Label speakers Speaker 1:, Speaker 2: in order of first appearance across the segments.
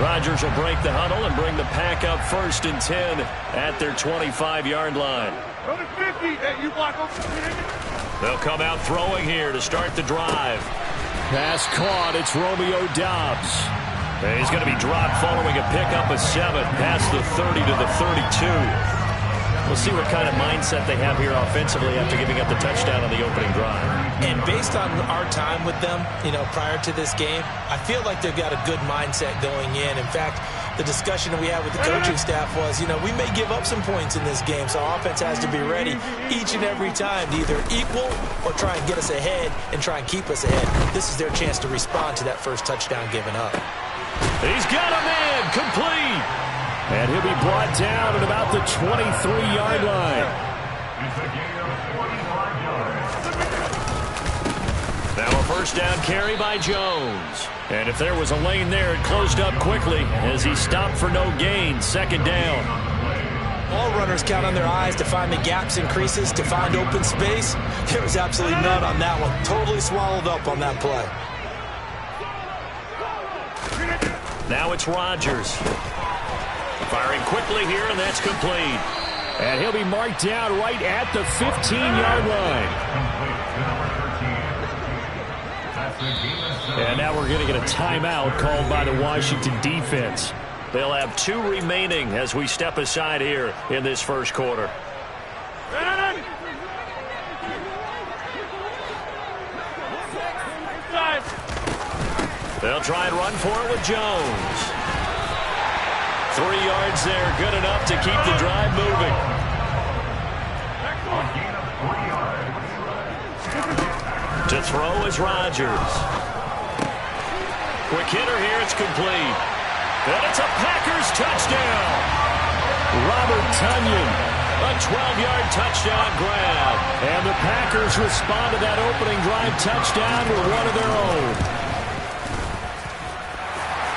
Speaker 1: Rodgers will break the huddle and bring the pack up 1st and 10 at their 25-yard line. They'll come out throwing here to start the drive. Pass caught. It's Romeo Doubs. And he's going to be dropped following a pickup of 7 past the 30 to the 32. We'll see what kind of mindset they have here offensively after giving up the touchdown on the opening drive.
Speaker 2: And based on our time with them, prior to this game, I feel like they've got a good mindset going in. In fact, the discussion that we had with the coaching staff was, we may give up some points in this game, so our offense has to be ready each and every time to either equal or try and get us ahead and try and keep us ahead. This is their chance to respond to that first touchdown given up.
Speaker 1: He's got a man, complete. And he'll be brought down at about the 23-yard line. Now a first down carry by Jones. And if there was a lane there, it closed up quickly as he stopped for no gain. 2nd down.
Speaker 2: All runners count on their eyes to find the gaps and creases, to find open space. There was absolutely none on that one. Totally swallowed up on that play.
Speaker 1: Now it's Rodgers. Firing quickly here, and that's complete. And he'll be marked down right at the 15-yard line. And now we're going to get a timeout called by the Washington defense. They'll have 2 remaining as we step aside here in this first quarter. They'll try and run for it with Jones. 3 yards there, good enough to keep the drive moving. To throw is Rodgers. Quick hitter here, it's complete. And it's a Packers touchdown. Robert Tonyan, a 12-yard touchdown grab. And the Packers respond to that opening drive touchdown with one of their own.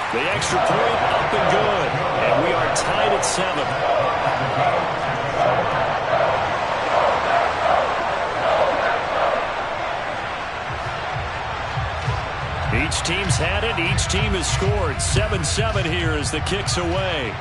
Speaker 1: The extra point up and good. And we are tied at 7. Each team's had it. Each team has scored. 7-7 here as the kick's away.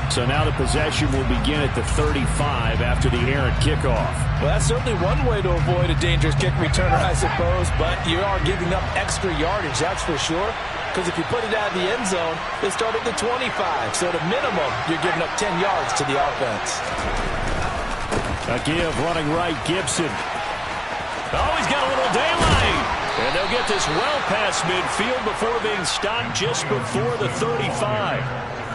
Speaker 1: So now the possession will begin at the 35 after the errant kickoff.
Speaker 2: Well, that's certainly one way to avoid a dangerous kick returner, I suppose, but you are giving up extra yardage, that's for sure. Because if you put it out of the end zone, they start at the 25. So at a minimum, you're giving up 10 yards to the offense.
Speaker 1: A give running right, Gibson. Oh, he's got a little daylight. And they'll get this well past midfield before being stopped just before the 35.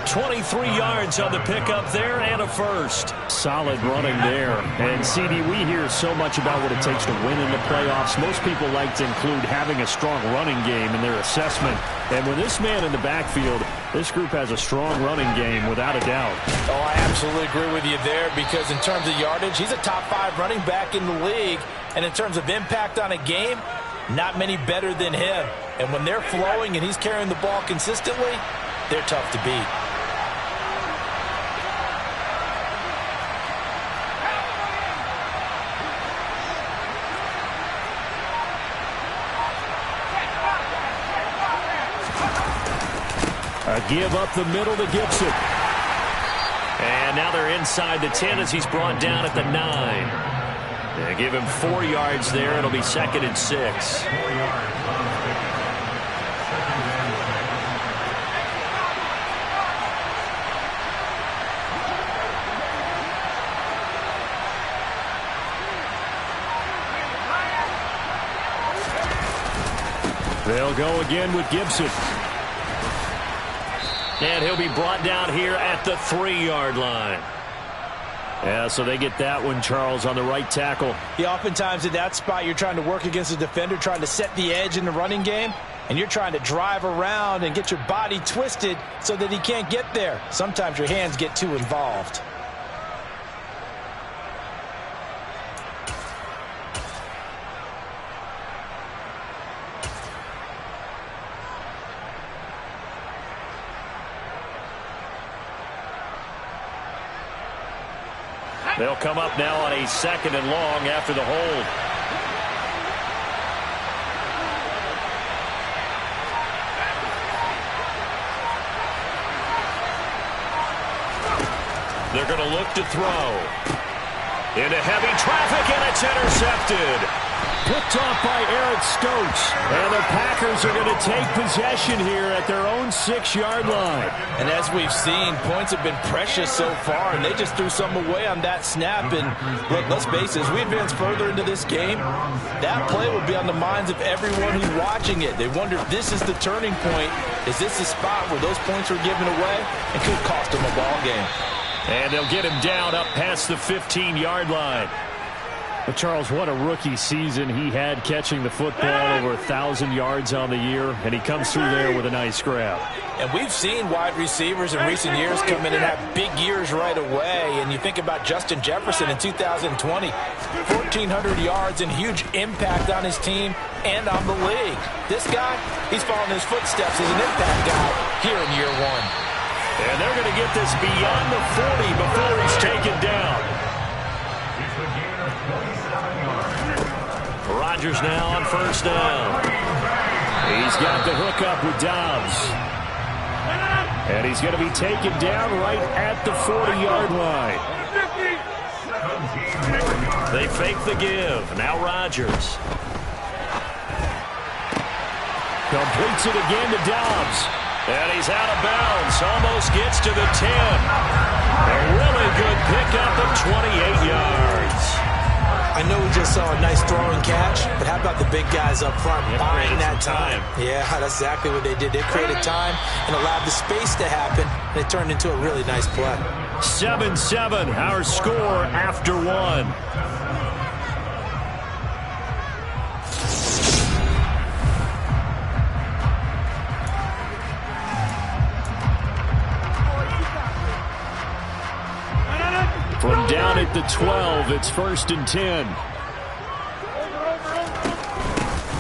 Speaker 1: 23 yards on the pickup there and a first. Solid running there. And, CD, we hear so much about what it takes to win in the playoffs. Most people like to include having a strong running game in their assessment. And with this man in the backfield, this group has a strong running game without a doubt.
Speaker 2: Oh, I absolutely agree with you there because in terms of yardage, he's a top 5 running back in the league. And in terms of impact on a game, not many better than him. And when they're flowing and he's carrying the ball consistently, they're tough to beat.
Speaker 1: A give up the middle to Gibson. And now they're inside the 10 as he's brought down at the 9. They give him 4 yards there. It'll be 2nd and 6. They'll go again with Gibson. And he'll be brought down here at the 3-yard line. Yeah, so they get that one, Charles, on the right tackle.
Speaker 2: Yeah, oftentimes in that spot, you're trying to work against a defender, trying to set the edge in the running game, and you're trying to drive around and get your body twisted so that he can't get there. Sometimes your hands get too involved.
Speaker 1: They'll come up now on a 2nd and long after the hold. They're going to look to throw. Into heavy traffic, and it's intercepted. Picked off by Eric Stokes. And the Packers are going to take possession here at their own 6-yard line.
Speaker 2: And as we've seen, points have been precious so far, and they just threw some away on that snap. And look, let's face it, as we advance further into this game, that play will be on the minds of everyone who's watching it. They wonder if this is the turning point. Is this the spot where those points are given away and could cost them a ball game?
Speaker 1: And they'll get him down up past the 15-yard line. But Charles, what a rookie season he had, catching the football over 1,000 yards on the year, and he comes through there with a nice grab.
Speaker 2: And we've seen wide receivers in recent years come in and have big years right away. And you think about Justin Jefferson in 2020, 1,400 yards and huge impact on his team and on the league. This guy, he's following his footsteps as an impact guy here in year one.
Speaker 1: And they're going to get this beyond the 40 before he's taken down. Rodgers now on first down. He's got the hook up with Dobbs. And he's going to be taken down right at the 40-yard line. They fake the give. Now Rodgers. Completes it again to Dobbs. And he's out of bounds. Almost gets to the 10. A really good pickup of 28 yards.
Speaker 2: I know we just saw a nice throwing catch, but how about the big guys up front buying that time? Yeah, that's exactly what they did. They created time and allowed the space to happen, and it turned into a really nice play.
Speaker 1: 7-7, our score after one. From down at the 12, it's 1st and 10.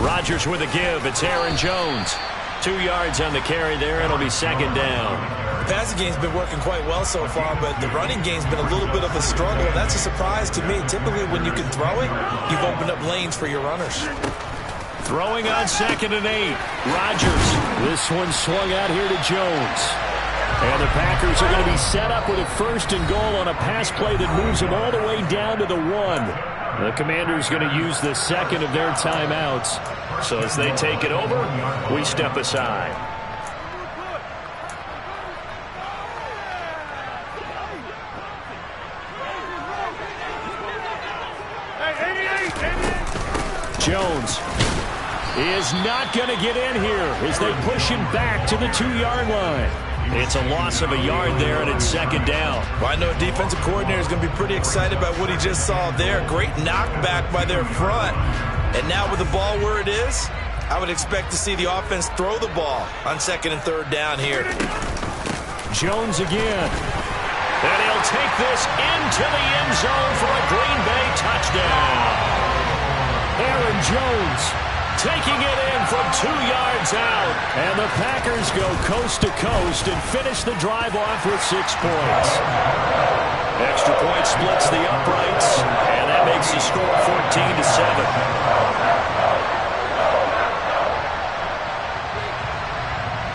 Speaker 1: Rodgers with a give. It's Aaron Jones. 2 yards on the carry there. It'll be 2nd down.
Speaker 2: The passing game's been working quite well so far, but the running game's been a little bit of a struggle. That's a surprise to me. Typically, when you can throw it, you've opened up lanes for your runners.
Speaker 1: Throwing on 2nd and 8. Rodgers. This one swung out here to Jones. And the Packers are going to be set up with a 1st and goal on a pass play that moves them all the way down to the 1. The Commanders going to use the 2nd of their timeouts. So as they take it over, we step aside. Jones is not going to get in here as they push him back to the 2-yard line. It's a loss of a yard there, and it's 2nd down.
Speaker 2: Well, I know a defensive coordinator is going to be pretty excited about what he just saw there. Great knockback by their front. And now with the ball where it is, I would expect to see the offense throw the ball on 2nd and 3rd down here.
Speaker 1: Jones again. And he'll take this into the end zone for a Green Bay touchdown. Aaron Jones taking it in from 2 yards out. And the Packers go coast to coast and finish the drive off with 6 points. Extra point splits the uprights, and that makes the score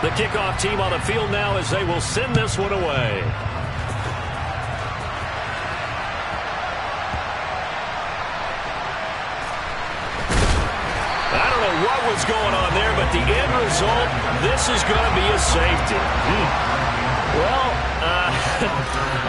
Speaker 1: 14-7. The kickoff team on the field now as they will send this one away. What was going on there, but the end result, this is going to be a safety. Well,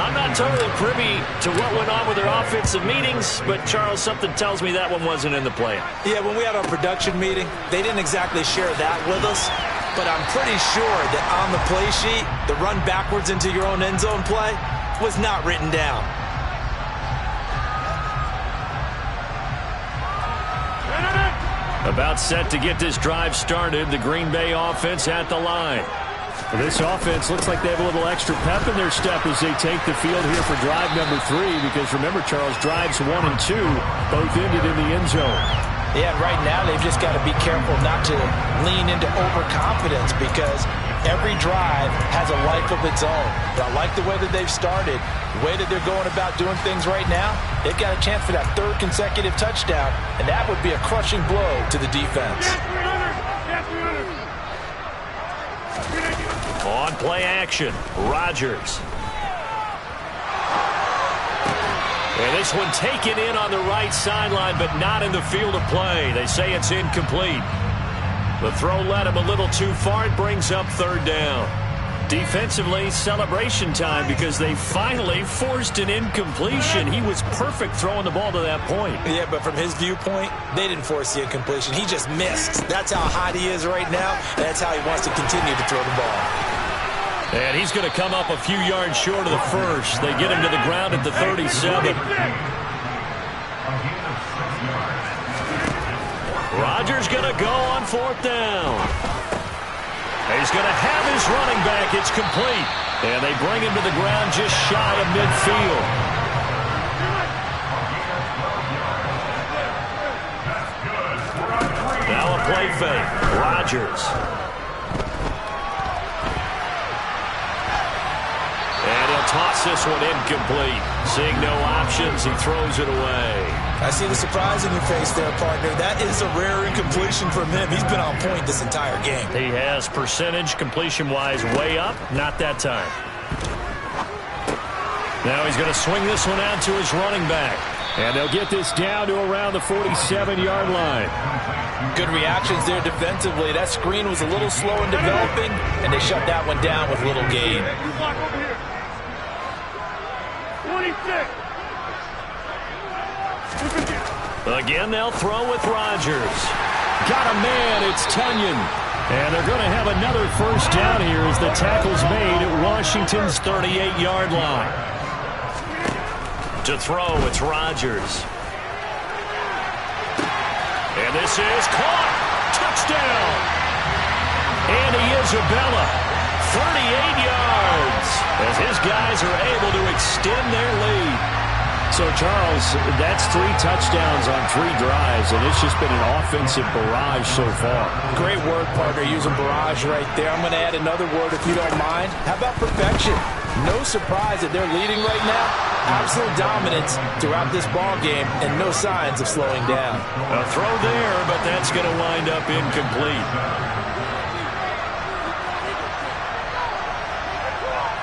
Speaker 1: I'm not totally privy to what went on with their offensive meetings, but Charles, something tells me that one wasn't in the plan.
Speaker 2: Yeah, when we had our production meeting, they didn't exactly share that with us, but I'm pretty sure that on the play sheet, the run backwards into your own end zone play was not written down.
Speaker 1: About set to get this drive started. The Green Bay offense at the line. Well, this offense looks like they have a little extra pep in their step as they take the field here for drive number 3. Because remember, Charles, drives 1 and 2 both ended in the end zone.
Speaker 2: Yeah, right now they've just got to be careful not to lean into overconfidence because every drive has a life of its own. But I like the way that they've started, the way that they're going about doing things right now. They've got a chance for that 3rd consecutive touchdown, and that would be a crushing blow to the defense. On
Speaker 1: play action, Rodgers. And this one taken in on the right sideline, but not in the field of play. They say it's incomplete. The throw led him a little too far. It brings up third down. Defensively, celebration time because they finally forced an incompletion. He was perfect throwing the ball to that point.
Speaker 2: Yeah, but from his viewpoint, they didn't force the incompletion. He just missed. That's how hot he is right now, and that's how he wants to continue to throw the ball.
Speaker 1: And he's going to come up a few yards short of the first. They get him to the ground at the 37. Rodgers going to go on fourth down. He's going to have his running back. It's complete. And they bring him to the ground just shy of midfield. Now a play fake. Rodgers. And he'll toss this one incomplete. Seeing no options, he throws it away.
Speaker 2: I see the surprise in your face there, partner. That is a rare incompletion from him. He's been on point this entire game.
Speaker 1: He has percentage completion-wise way up. Not that time. Now he's going to swing this one out to his running back. And they'll get this down to around the 47-yard line.
Speaker 2: Good reactions there defensively. That screen was a little slow in developing, and they shut that one down with little gain.
Speaker 3: 26.
Speaker 1: Again, they'll throw with Rodgers. Got a man, it's Tunyon. And they're going to have another first down here as the tackle's made at Washington's 38-yard line. To throw, it's Rodgers. And this is caught. Touchdown. Andy Isabella, 38 yards, as his guys are able to extend their lead.
Speaker 3: So, Charles, that's 3 touchdowns on 3 drives, and it's just been an offensive barrage so far.
Speaker 2: Great word, partner, using barrage right there. I'm going to add another word if you don't mind. How about perfection? No surprise that they're leading right now. Absolute dominance throughout this ball game, and no signs of slowing down.
Speaker 1: A throw there, but that's going to wind up incomplete.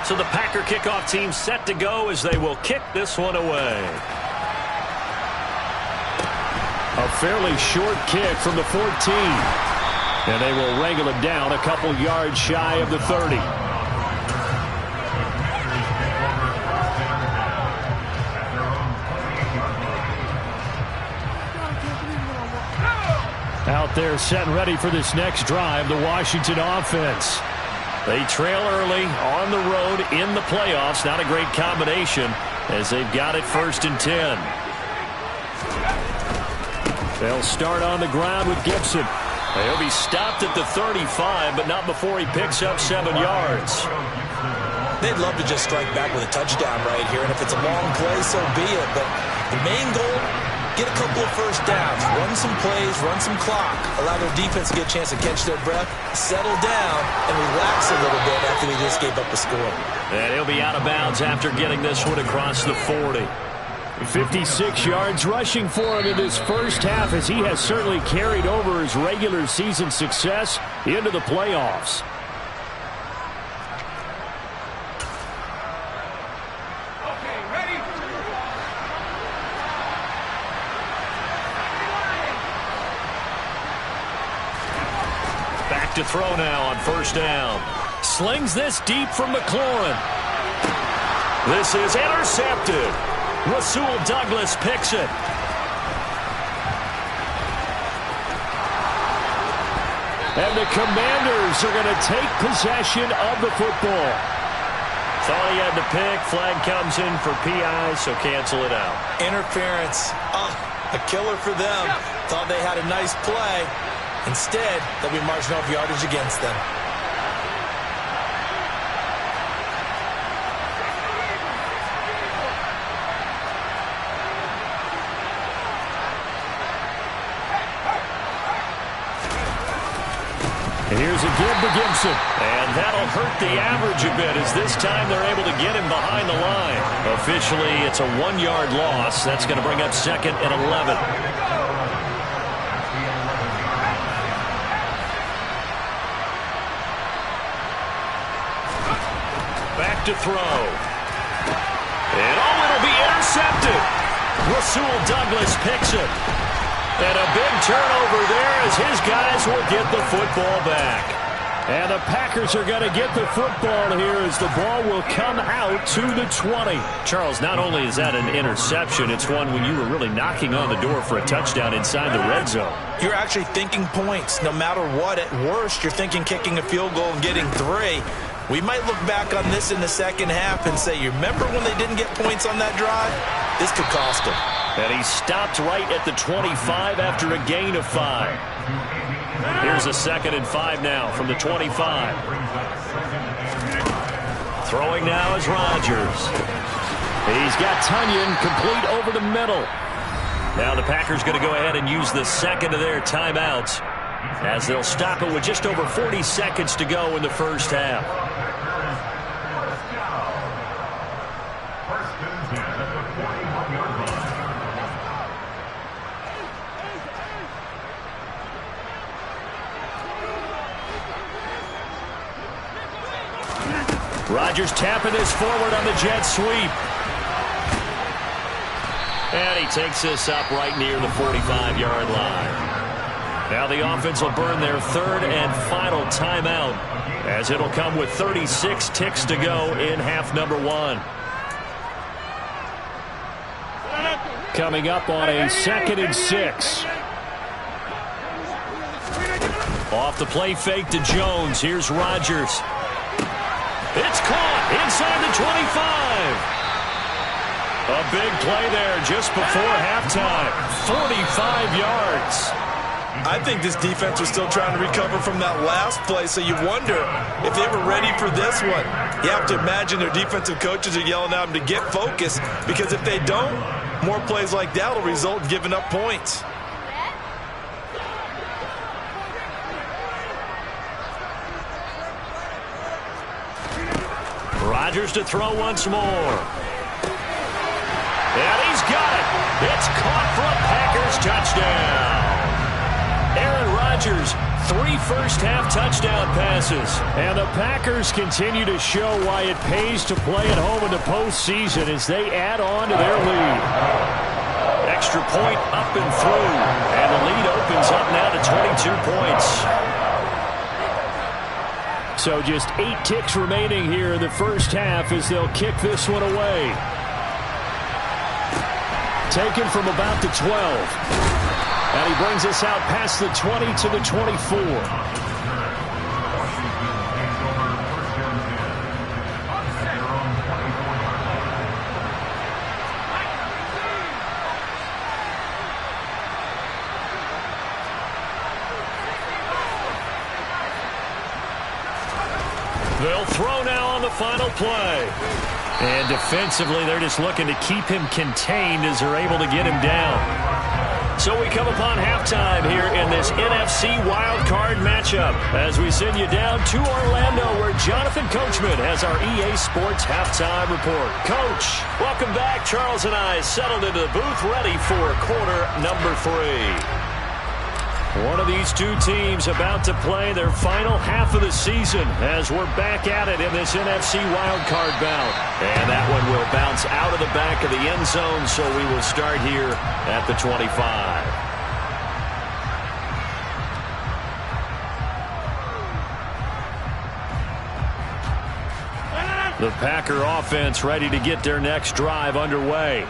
Speaker 1: So the Packer kickoff team set to go as they will kick this one away. A fairly short kick from the 14. And they will wrangle it down a couple yards shy of the 30. Out there set and ready for this next drive, the Washington offense. They trail early on the road in the playoffs. Not a great combination as they've got it 1st and 10. They'll start on the ground with Gibson. He'll be stopped at the 35, but not before he picks up 7 yards.
Speaker 2: They'd love to just strike back with a touchdown right here, and if it's a long play, so be it. But the main goal, get a couple of first downs, run some plays, run some clock, allow their defense to get a chance to catch their breath, settle down, and relax a little bit after they just gave up a score.
Speaker 1: And he'll be out of bounds after getting this one across the 40. 56 yards rushing for him in this first half as he has certainly carried over his regular season success into the playoffs. To throw now on 1st down. Slings this deep from McLaurin. This is intercepted. Rasul Douglas picks it. And the Commanders are going to take possession of the football. Thought he had the pick. Flag comes in for PI, so cancel it out.
Speaker 2: Interference. Oh, a killer for them. Thought they had a nice play. Instead, they'll be marching off yardage against them.
Speaker 1: And here's a give to Gibson. And that'll hurt the average a bit as this time they're able to get him behind the line. Officially, it's a 1-yard loss. That's going to bring up 2nd and 11. Back to throw. And it'll be intercepted. Rasul Douglas picks it. And a big turnover there as his guys will get the football back. And the Packers are going to get the football here as the ball will come out to the 20. Charles, not only is that an interception, it's one when you were really knocking on the door for a touchdown inside the red zone.
Speaker 2: You're actually thinking points. No matter what, at worst, you're thinking kicking a field goal and getting 3. We might look back on this in the second half and say, you remember when they didn't get points on that drive? This could cost them.
Speaker 1: And he stopped right at the 25 after a gain of 5. Here's a 2nd and 5 now from the 25. Throwing now is Rodgers. He's got Tunyon complete over the middle. Now the Packers going to go ahead and use the 2nd of their timeouts as they'll stop it with just over 40 seconds to go in the first half. Rodgers tapping this forward on the jet sweep. And he takes this up right near the 45-yard line. Now the offense will burn their 3rd and final timeout as it'll come with 36 ticks to go in half number 1. Coming up on a 2nd and 6. Off the play fake to Jones. Here's Rodgers. It's caught inside the 25. A big play there just before halftime. 45 yards.
Speaker 2: I think this defense was still trying to recover from that last play, so you wonder if they were ready for this one. You have to imagine their defensive coaches are yelling at them to get focused, because if they don't, more plays like that will result in giving up points.
Speaker 1: Rodgers to throw once more. And he's got it. It's caught for a Packers touchdown. Aaron Rodgers, 3 first-half touchdown passes. And the Packers continue to show why it pays to play at home in the postseason as they add on to their lead. Extra point up and through. And the lead opens up now to 22 points. So just 8 ticks remaining here in the first half as they'll kick this one away. Taken from about the 12. And he brings us out past the 20 to the 24. They'll throw now on the final play. And defensively, they're just looking to keep him contained as they're able to get him down. So we come upon halftime here in this NFC wildcard matchup as we send you down to Orlando where Jonathan Coachman has our EA Sports halftime report. Coach, welcome back. Charles and I settled into the booth ready for quarter number 3. One of these two teams about to play their final half of the season as we're back at it in this NFC wildcard bout. And that one will bounce out of the back of the end zone, so we will start here at the 25. The Packer offense ready to get their next drive underway.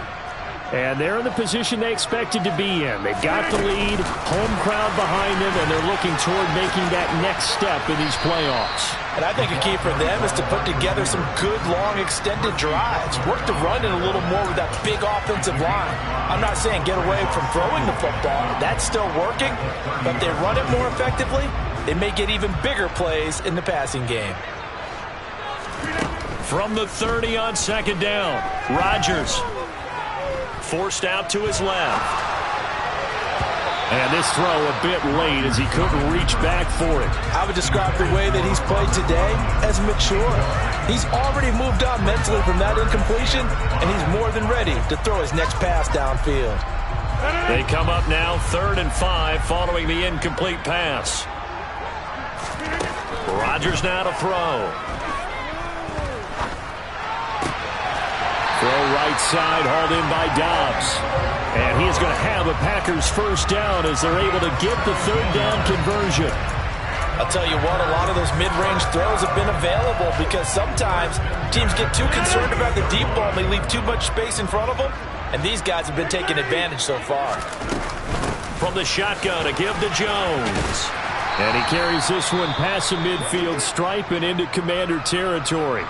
Speaker 1: And they're in the position they expected to be in. They've got the lead, home crowd behind them, and they're looking toward making that next step in these playoffs.
Speaker 2: And I think a key for them is to put together some good, long, extended drives. Work the run in a little more with that big offensive line. I'm not saying get away from throwing the football. That's still working. But if they run it more effectively, they may get even bigger plays in the passing game.
Speaker 1: From the 30 on second down, Rodgers. Forced out to his left. And this throw a bit late as he couldn't reach back for it.
Speaker 2: I would describe the way that he's played today as mature. He's already moved on mentally from that incompletion, and he's more than ready to throw his next pass downfield.
Speaker 1: They come up now 3rd and 5 following the incomplete pass. Rodgers now to throw.
Speaker 3: Throw right side, hauled in by Dobbs. And he is going to have a Packers first down as they're able to get the third down conversion.
Speaker 2: I'll tell you what, a lot of those mid-range throws have been available because sometimes teams get too concerned about the deep ball and they leave too much space in front of them. And these guys have been taking advantage so far.
Speaker 1: From the shotgun, a give to Jones.
Speaker 3: And he carries this one past the midfield stripe and into Commander territory.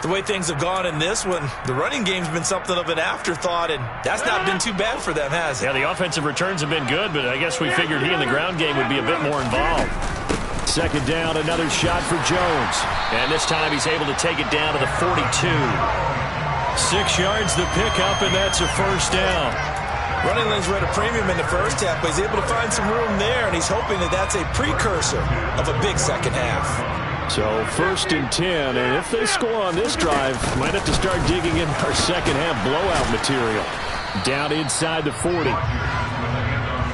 Speaker 2: The way things have gone in this one, the running game's been something of an afterthought, and that's not been too bad for them, has it?
Speaker 1: Yeah, the offensive returns have been good, but I guess we figured he in the ground game would be a bit more involved.
Speaker 3: Second down, another shot for Jones.
Speaker 1: And this time he's able to take it down to the 42.
Speaker 3: 6 yards the pickup, and that's a first down.
Speaker 2: Running lanes were at a premium in the first half, but he's able to find some room there, and he's hoping that that's a precursor of a big second half.
Speaker 3: So 1st and 10, and if they score on this drive, might have to start digging in our second half blowout material. Down inside the 40.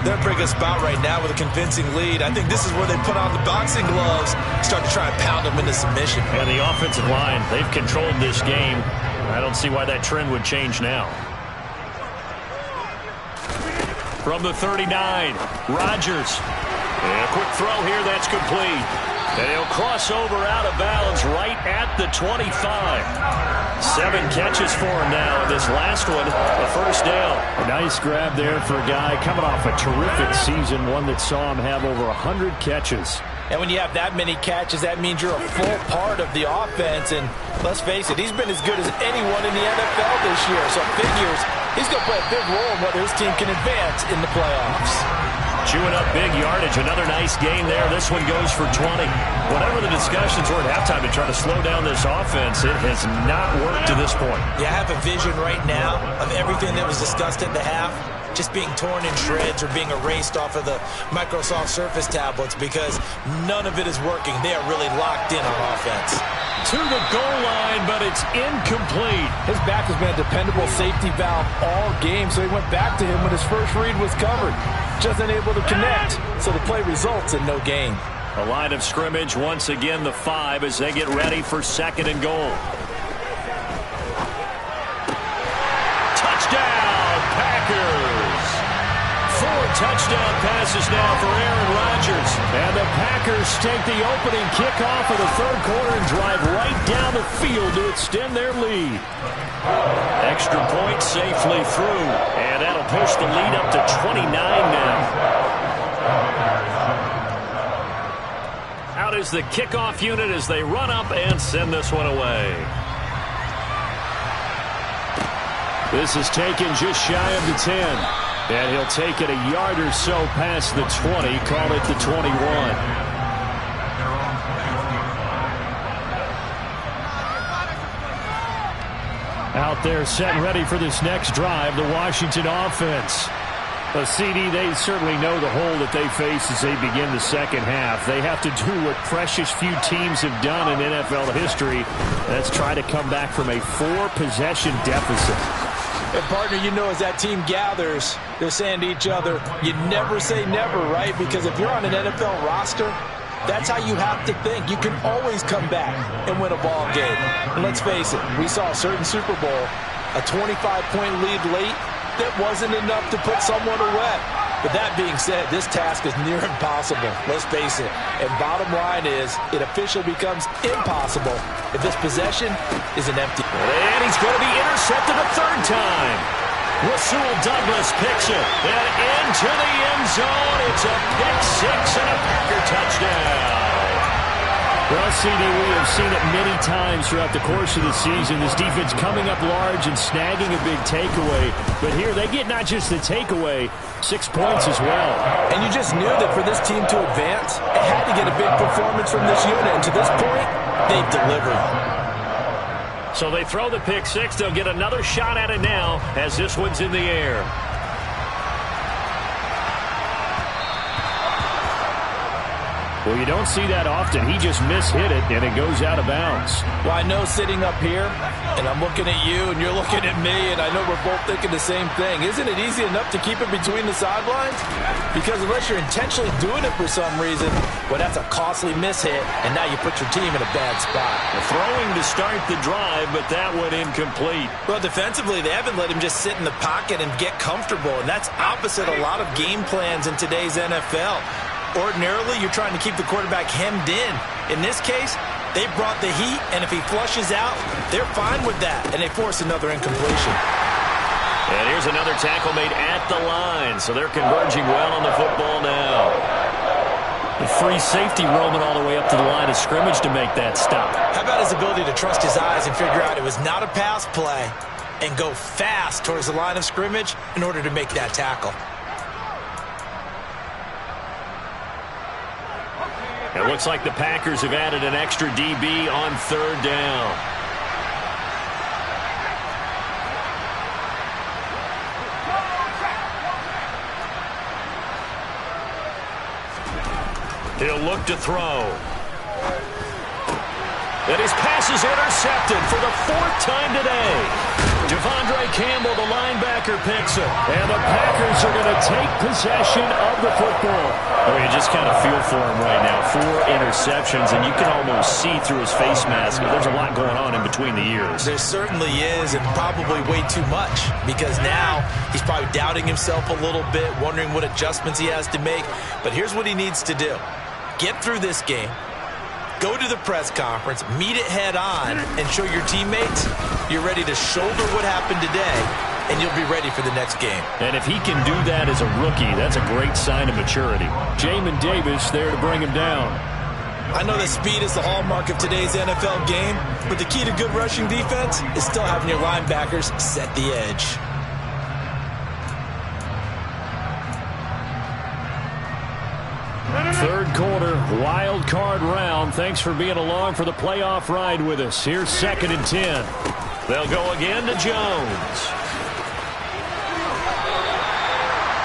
Speaker 2: They're in a pretty good spot right now with a convincing lead. I think this is where they put on the boxing gloves, start to try and pound them into submission.
Speaker 1: And the offensive line, they've controlled this game. I don't see why that trend would change now. From the 39, Rodgers. And a quick throw here, that's complete. And he'll cross over out of bounds right at the 25. 7 catches for him now. This last one, a first down.
Speaker 3: A nice grab there for a guy coming off a terrific season, one that saw him have over 100 catches.
Speaker 2: And when you have that many catches, that means you're a full part of the offense. And let's face it, he's been as good as anyone in the NFL this year. So it figures he's going to play a big role in whether his team can advance in the playoffs.
Speaker 1: Chewing up big yardage. Another nice gain there. This one goes for 20. Whatever the discussions were at halftime to try to slow down this offense, it has not worked to this point.
Speaker 2: Yeah, I have a vision right now of everything that was discussed at the half just being torn in shreds or being erased off of the Microsoft Surface tablets because none of it is working. They are really locked in on offense.
Speaker 3: To the goal line, but it's incomplete.
Speaker 4: His back has been a dependable safety valve all game, so he went back to him when his first read was covered. Just unable to connect, so the play results in no gain.
Speaker 1: A line of scrimmage, once again the 5 as they get ready for 2nd and goal. Touchdown, Packers! 4 touchdown passes now for Aaron Rodgers.
Speaker 3: And the Packers take the opening kickoff of the 3rd quarter and drive right down the field to extend their lead.
Speaker 1: Extra point safely through, and that'll push the lead up to 29 now. Out is the kickoff unit as they run up and send this one away.
Speaker 3: This is taken just shy of the 10. And he'll take it a yard or so past the 20, call it the 21. Out there set and ready for this next drive, the Washington offense. A CD, they certainly know the hole that they face as they begin the second half. They have to do what precious few teams have done in NFL history. That's try to come back from a 4-possession deficit.
Speaker 2: And, partner, you know as that team gathers, they're saying to each other, you never say never, right? Because if you're on an NFL roster, that's how you have to think. You can always come back and win a ball game. And let's face it, we saw a certain Super Bowl, a 25-point lead late, that wasn't enough to put someone away. But that being said, this task is near impossible. Let's face it. And bottom line is, it officially becomes impossible if this possession is an empty.
Speaker 1: And he's going to be intercepted a 3rd time. Rasul Douglas picks it. And into the end zone. It's a pick 6 and a Packer touchdown.
Speaker 3: Well, CD, we have seen it many times throughout the course of the season. This defense coming up large and snagging a big takeaway. But here, they get not just the takeaway, 6 points as well.
Speaker 2: And you just knew that for this team to advance, it had to get a big performance from this unit. And to this point, they've delivered.
Speaker 1: So they throw the pick 6. They'll get another shot at it now as this one's in the air.
Speaker 3: Well, you don't see that often. He just mishit it, and it goes out of bounds.
Speaker 4: Well, I know sitting up here, and I'm looking at you, and you're looking at me, and I know we're both thinking the same thing. Isn't it easy enough to keep it between the sidelines? Because unless you're intentionally doing it for some reason, well, that's a costly mishit, and now you put your team in a bad spot.
Speaker 1: Throwing to start the drive, but that went incomplete.
Speaker 2: Well, defensively, they haven't let him just sit in the pocket and get comfortable, and that's opposite a lot of game plans in today's NFL. Ordinarily, you're trying to keep the quarterback hemmed in. In this case, they brought the heat, and if he flushes out, they're fine with that, and they force another incompletion.
Speaker 1: And here's another tackle made at the line, so they're converging well on the football now.
Speaker 3: The free safety roaming all the way up to the line of scrimmage to make that stop.
Speaker 2: How about his ability to trust his eyes and figure out it was not a pass play and go fast towards the line of scrimmage in order to make that tackle?
Speaker 1: It looks like the Packers have added an extra DB on third down. He'll look to throw. And his pass is intercepted for the fourth time today. Devondre Campbell, the linebacker, picks him.
Speaker 3: And the Packers are going to take possession of the football.
Speaker 1: I mean, you just kind of feel for him right now. 4 interceptions, and you can almost see through his face mask. There's a lot going on in between the ears.
Speaker 2: There certainly is, and probably way too much, because now he's probably doubting himself a little bit, wondering what adjustments he has to make. But here's what he needs to do. Get through this game. Go to the press conference, meet it head on, and show your teammates you're ready to shoulder what happened today, and you'll be ready for the next game.
Speaker 3: And if he can do that as a rookie, that's a great sign of maturity. Jamin Davis there to bring him down.
Speaker 2: I know that speed is the hallmark of today's NFL game, but the key to good rushing defense is still having your linebackers set the edge.
Speaker 3: Third quarter, wild card round. Thanks for being along for the playoff ride with us. Here's 2nd and 10.
Speaker 1: They'll go again to Jones.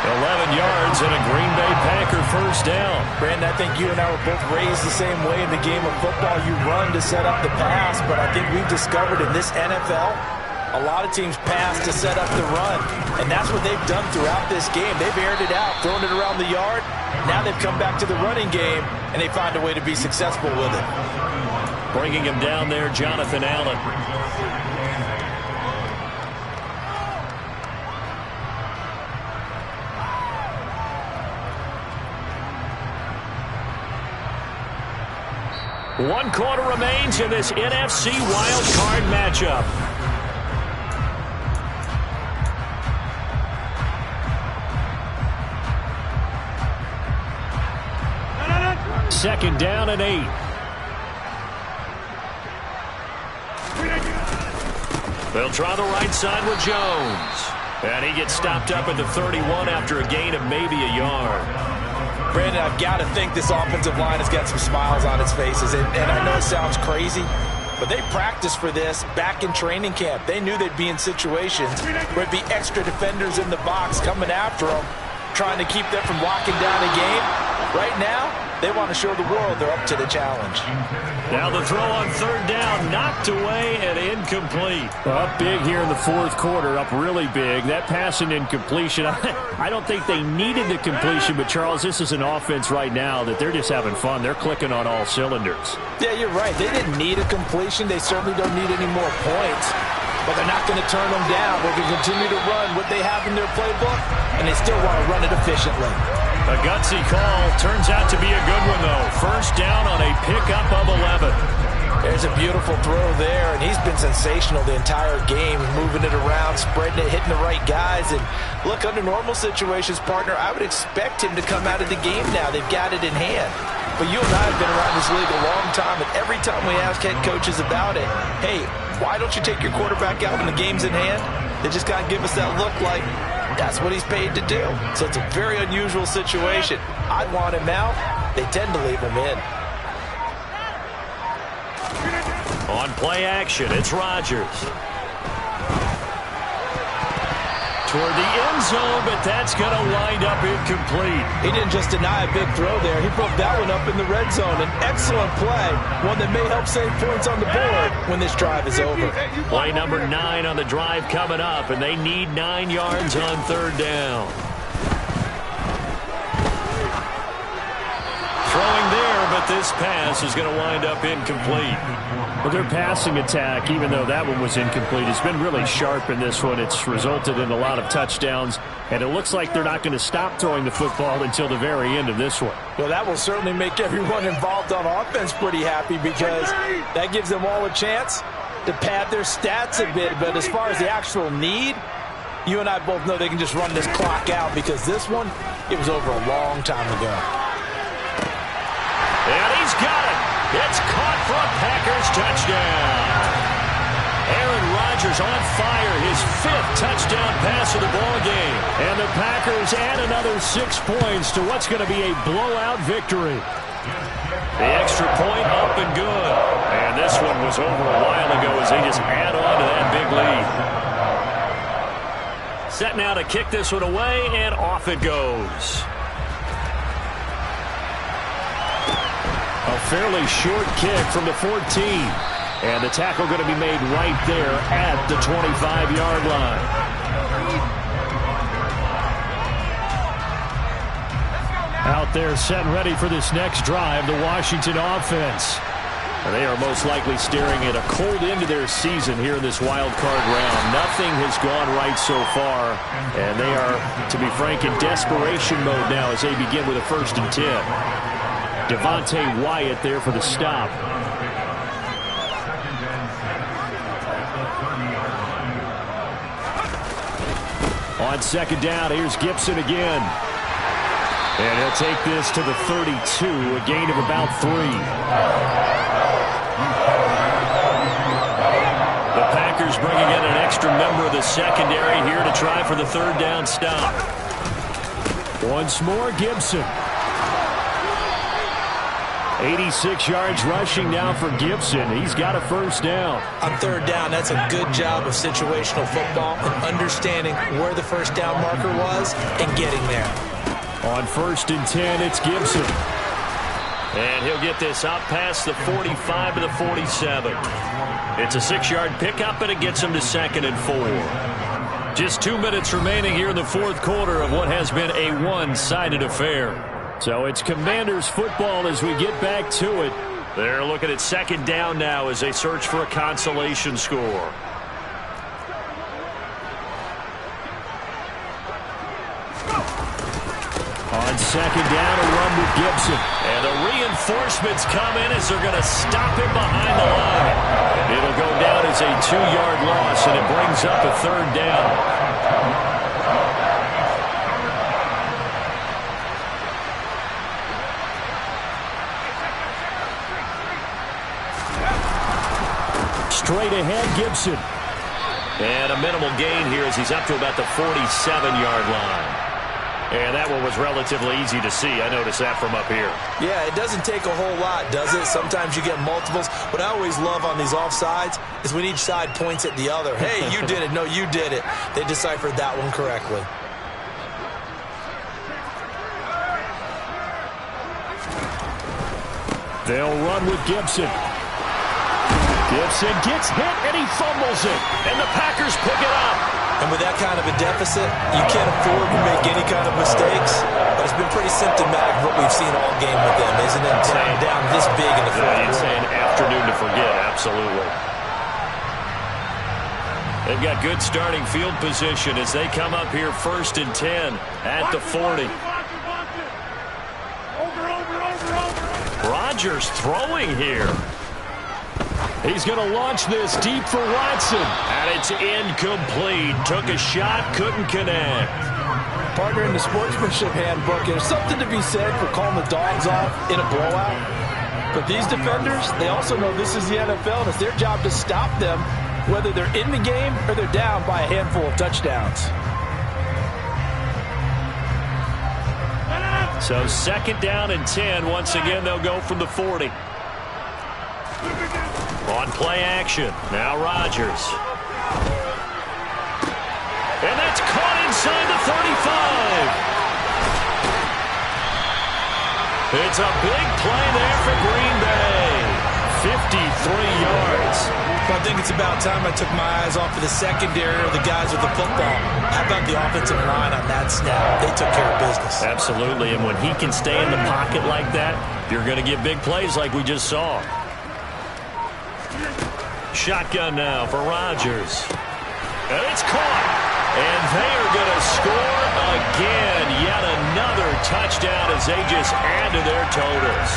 Speaker 3: 11 yards and a Green Bay Packer first down.
Speaker 4: Brandon, I think you and I were both raised the same way in the game of football. You run to set up the pass, but I think we've discovered in this NFL, a lot of teams pass to set up the run, and that's what they've done throughout this game. They've aired it out, thrown it around the yard. Now they've come back to the running game, and they find a way to be successful with it.
Speaker 3: Bringing him down there, Jonathan Allen. One quarter remains in this NFC wild card matchup. Second down and 8.
Speaker 1: They'll try the right side with Jones. And he gets stopped up at the 31 after a gain of maybe a yard.
Speaker 2: Brandon, I've got to think this offensive line has got some smiles on its faces. And I know it sounds crazy, but they practiced for this back in training camp. They knew they'd be in situations where it'd be extra defenders in the box coming after them, trying to keep them from locking down a game. Right now, they want to show the world they're up to the challenge.
Speaker 1: Now the throw on third down, knocked away and incomplete.
Speaker 3: Up big here in the fourth quarter, up really big. That pass and incompletion, I don't think they needed the completion, but Charles, this is an offense right now that they're just having fun. They're clicking on all cylinders.
Speaker 2: Yeah, you're right. They didn't need a completion. They certainly don't need any more points. But they're not going to turn them down. They can continue to run what they have in their playbook, and they still want to run it efficiently.
Speaker 1: A gutsy call. Turns out to be a good one, though. First down on a pickup of 11.
Speaker 2: There's a beautiful throw there, and he's been sensational the entire game, moving it around, spreading it, hitting the right guys. And look, under normal situations, partner, I would expect him to come out of the game now. They've got it in hand. But you and I have been around this league a long time, and every time we ask head coaches about it, hey, why don't you take your quarterback out when the game's in hand? They just got to give us that look like that's what he's paid to do. So it's a very unusual situation. I'd want him out. They tend to leave him in.
Speaker 1: On play action, it's Rodgers. toward the end zone, but that's going to wind up incomplete.
Speaker 2: He didn't just deny a big throw there. He broke that one up in the red zone. An excellent play, one that may help save points on the board when this drive is over.
Speaker 1: Play number 9 on the drive coming up, and they need 9 yards on third down. Throwing there, but this pass is going to wind up incomplete.
Speaker 3: Well, their passing attack, even though that one was incomplete, has been really sharp in this one. It's resulted in a lot of touchdowns, and it looks like they're not going to stop throwing the football until the very end of this one.
Speaker 2: Well, that will certainly make everyone involved on offense pretty happy because that gives them all a chance to pad their stats a bit. But as far as the actual need, you and I both know they can just run this clock out because this one, it was over a long time ago.
Speaker 1: And he's got it. It's caught for a Packers touchdown. Aaron Rodgers on fire, his 5th touchdown pass of the ball game.
Speaker 3: And the Packers add another 6 points to what's going to be a blowout victory.
Speaker 1: The extra point up and good. And this one was over a while ago as they just add on to that big lead. Set now to kick this one away, and off it goes.
Speaker 3: A fairly short kick from the 14. And the tackle going to be made right there at the 25-yard line. Out there set and ready for this next drive, the Washington offense. And they are most likely staring at a cold end to their season here in this wild card round. Nothing has gone right so far. And they are, to be frank, in desperation mode now as they begin with a 1st and 10. Devontae Wyatt there for the stop. On 2nd down, here's Gibson again. And he'll take this to the 32, a gain of about 3.
Speaker 1: The Packers bringing in an extra member of the secondary here to try for the 3rd down stop.
Speaker 3: Once more, Gibson. 86 yards rushing now for Gibson. He's got a 1st down.
Speaker 2: On 3rd down, that's a good job of situational football and understanding where the 1st down marker was and getting there.
Speaker 3: On 1st and 10, it's Gibson.
Speaker 1: And he'll get this out past the 45 to the 47. It's a 6-yard pickup, and it gets him to 2nd and 4. Just 2 minutes remaining here in the 4th quarter of what has been a one-sided affair.
Speaker 3: So it's Commanders football as we get back to it.
Speaker 1: They're looking at 2nd down now as they search for a consolation score.
Speaker 3: On 2nd down, a run with Gibson.
Speaker 1: And the reinforcements come in as they're going to stop him behind the line. It'll go down as a 2-yard loss, and it brings up a 3rd down.
Speaker 3: Straight ahead, Gibson.
Speaker 1: And a minimal gain here as he's up to about the 47-yard line. And that one was relatively easy to see. I noticed that from up here.
Speaker 2: Yeah, it doesn't take a whole lot, does it? Sometimes you get multiples. What I always love on these offsides is when each side points at the other. Hey, you did it. No, you did it. They deciphered that one correctly.
Speaker 3: They'll run with Gibson. Gibson gets hit, and he fumbles it.
Speaker 1: And the Packers pick it up.
Speaker 2: And with that kind of a deficit, you can't afford to make any kind of mistakes. But it's been pretty symptomatic of what we've seen all game with them, isn't it? Down this big in the fourth quarter.
Speaker 1: You'd say an afternoon to forget, absolutely. They've got good starting field position as they come up here 1st and 10 at the 40. Rodgers throwing here.
Speaker 3: He's going to launch this deep for Watson.
Speaker 1: And it's incomplete. Took a shot, couldn't connect.
Speaker 2: Partner, in the sportsmanship handbook, there's something to be said for calling the dogs off in a blowout. But these defenders, they also know this is the NFL, and it's their job to stop them, whether they're in the game or they're down by a handful of touchdowns.
Speaker 1: So 2nd down and 10. Once again, they'll go from the 40. On play action. Now Rodgers. And that's caught It's a big play there for Green Bay. 53 yards.
Speaker 2: I think it's about time I took my eyes off of the secondary or the guys with the football. How about the offensive line on that snap? They took care of business.
Speaker 1: Absolutely, and when he can stay in the pocket like that, you're going to get big plays like we just saw. Shotgun now for Rodgers. And it's caught. And they are going to score again. Yet another touchdown as they just add to their totals.